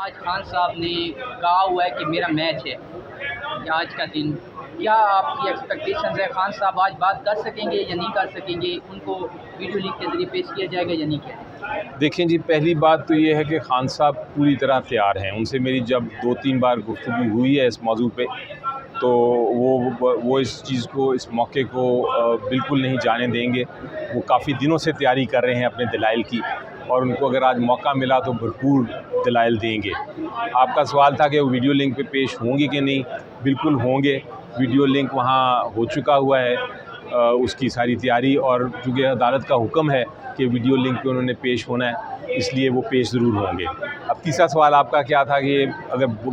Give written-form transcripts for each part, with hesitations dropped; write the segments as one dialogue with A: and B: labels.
A: آج خان صاحب نے کہا ہوا ہے کہ میرا میچ ہے آج کا دن، کیا آپ کی ایکسپیکٹیشنز ہے؟ خان صاحب آج بات کر سکیں گے یا نہیں کر سکیں گے؟ ان کو ویڈیو لنک کے ذریعے پیش کیا جائے گا یا نہیں کیا؟
B: دیکھیں جی، پہلی بات تو یہ ہے کہ خان صاحب پوری طرح تیار ہیں. ان سے میری جب 2-3 بار گفتگو ہوئی ہے اس موضوع پہ، تو وہ اس چیز کو، اس موقع کو بالکل نہیں جانے دیں گے. وہ کافی دنوں سے تیاری کر رہے ہیں اپنے دلائل کی، اور ان کو اگر آج موقع ملا تو بھرپور دلائل دیں گے. آپ کا سوال تھا کہ وہ ویڈیو لنک پہ پیش ہوں گے کہ نہیں. بالکل ہوں گے. ویڈیو لنک وہاں ہو چکا ہوا ہے، اس کی ساری تیاری، اور چونکہ عدالت کا حکم ہے کہ ویڈیو لنک پہ انہوں نے پیش ہونا ہے، اس لیے وہ پیش ضرور ہوں گے. اب تیسرا سوال آپ کا کیا تھا کہ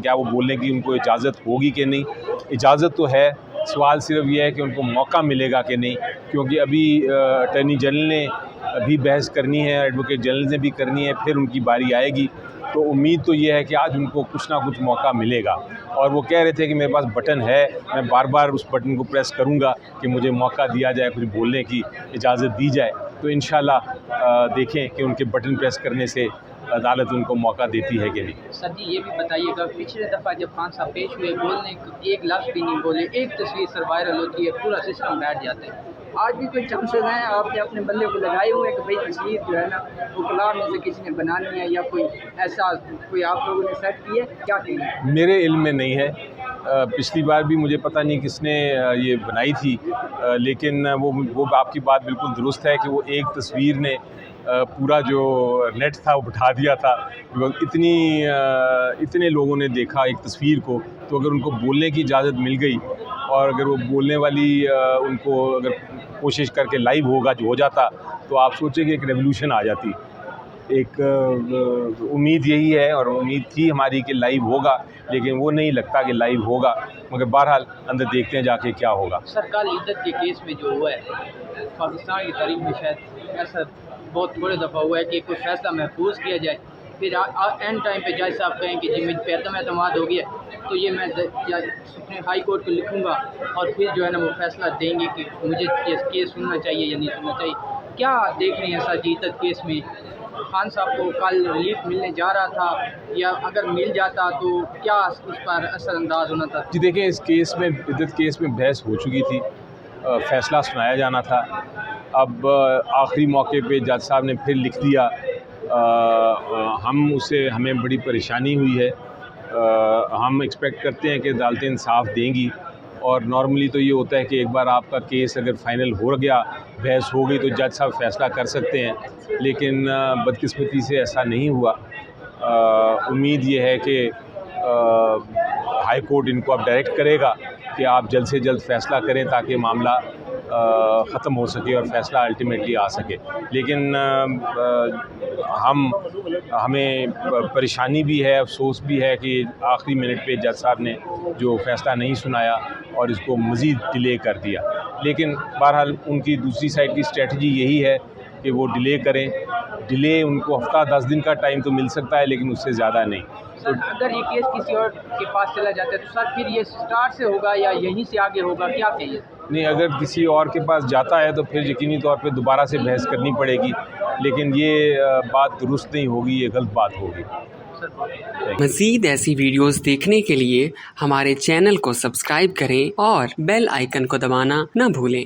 B: کیا وہ بولنے کی ان کو اجازت ہوگی کہ نہیں. اجازت تو ہے، سوال صرف یہ ہے کہ ان کو موقع ملے گا کہ نہیں، کیونکہ ابھی اٹارنی جنرل نے بھی بحث کرنی ہے، ایڈوکیٹ جنرل نے بھی کرنی ہے، پھر ان کی باری آئے گی. تو امید تو یہ ہے کہ آج ان کو کچھ نہ کچھ موقع ملے گا. اور وہ کہہ رہے تھے کہ میرے پاس بٹن ہے، میں بار بار اس بٹن کو پریس کروں گا کہ مجھے موقع دیا جائے، کچھ بولنے کی اجازت دی جائے. تو انشاءاللہ دیکھیں کہ ان کے بٹن پریس کرنے سے عدالت ان کو موقع دیتی ہے کہ نہیں.
A: سر جی یہ بھی بتائیے گا، پچھلے دفعہ جب خان صاحب پیش ہوئے، بولنے ایک لفظ بھی نہیں بولے، ایک تصویر سر وائرل ہوتی ہے، پورا سسٹم بیٹھ جاتا ہے. آج بھی کوئی چانسز ہیں آپ نے اپنے بندے کو لگائے ہوئے کہ بھائی تصویر جو ہے نا وہ کلام میں سے کسی نے بنانی ہے، یا کوئی ایسا کوئی آپ لوگوں نے سیٹ کی ہے؟ کیا کی ہے؟
B: میرے علم میں نہیں ہے. پچھلی بار بھی مجھے پتہ نہیں کس نے یہ بنائی تھی، لیکن وہ آپ کی بات بالکل درست ہے کہ وہ ایک تصویر نے پورا جو نیٹ تھا وہ بٹھا دیا تھا. اتنے لوگوں نے دیکھا ایک تصویر کو، تو اگر ان کو بولنے کی اجازت مل گئی، اور اگر وہ بولنے والی ان کو اگر کوشش کر کے لائیو ہو جاتا، تو آپ سوچیں کہ ایک ریولوشن آ جاتی. ایک امید یہی ہے، اور امید تھی ہماری کہ لائیو ہوگا، لیکن وہ نہیں لگتا کہ لائیو ہوگا. مگر بہرحال اندر دیکھتے ہیں جا کے کیا ہوگا.
A: سر کل عزت کے کیس میں جو ہوا ہے، پاکستان کی تاریخ میں شاید ایسا بہت تھوڑے دفعہ ہوا ہے کہ کوئی فیصلہ محفوظ کیا جائے، پھر اینڈ ٹائم پہ جج صاحب کہیں کہ جی مجھ پہ عدم اعتماد ہو گیا، تو یہ میں سپریم ہائی کورٹ کو لکھوں گا، اور پھر جو ہے نا وہ فیصلہ دیں گے کہ مجھے کیس سننا چاہیے یا نہیں سننا چاہیے. کیا دیکھ رہے ہیں سر جی عزت کیس میں؟ خان صاحب کو کل ریلیف ملنے جا رہا تھا، یا اگر مل جاتا تو کیا اس پر اثر انداز ہونا تھا؟
B: جی دیکھیں، اس کیس میں، عدت کیس میں بحث ہو چکی تھی، فیصلہ سنایا جانا تھا. اب آخری موقع پہ جج صاحب نے پھر لکھ دیا. ہمیں بڑی پریشانی ہوئی ہے. ہم ایکسپیکٹ کرتے ہیں کہ عدالتیں انصاف دیں گی، اور نارملی تو یہ ہوتا ہے کہ ایک بار آپ کا کیس اگر فائنل ہو گیا، بحث ہو گئی، تو جج صاحب فیصلہ کر سکتے ہیں. لیکن بدقسمتی سے ایسا نہیں ہوا. امید یہ ہے کہ ہائی کورٹ ان کو اب ڈائریکٹ کرے گا کہ آپ جلد سے جلد فیصلہ کریں تاکہ معاملہ ختم ہو سکے اور فیصلہ الٹیمیٹلی آ سکے. لیکن ہمیں پریشانی بھی ہے، افسوس بھی ہے کہ آخری منٹ پہ جج صاحب نے جو فیصلہ نہیں سنایا اور اس کو مزید ڈیلے کر دیا. لیکن بہرحال ان کی دوسری سائڈ کی اسٹریٹجی یہی ہے کہ وہ ڈیلے کریں. ڈیلے ان کو ہفتہ 10 دن کا ٹائم تو مل سکتا ہے، لیکن اس سے زیادہ نہیں.
A: سر اگر یہ کیس کسی اور کے پاس چلا جاتا ہے تو سر پھر یہ اسٹارٹ سے ہوگا یا یہیں سے آگے ہوگا، کیا چاہیے؟
B: نہیں، اگر کسی اور کے پاس جاتا ہے تو پھر یقینی طور پہ دوبارہ سے بحث کرنی پڑے گی، لیکن یہ بات درست نہیں ہوگی، یہ غلط بات ہوگی.
C: مزید ایسی ویڈیوز دیکھنے کے لیے ہمارے چینل کو سبسکرائب کریں اور بیل آئیکن کو دبانا نہ بھولیں.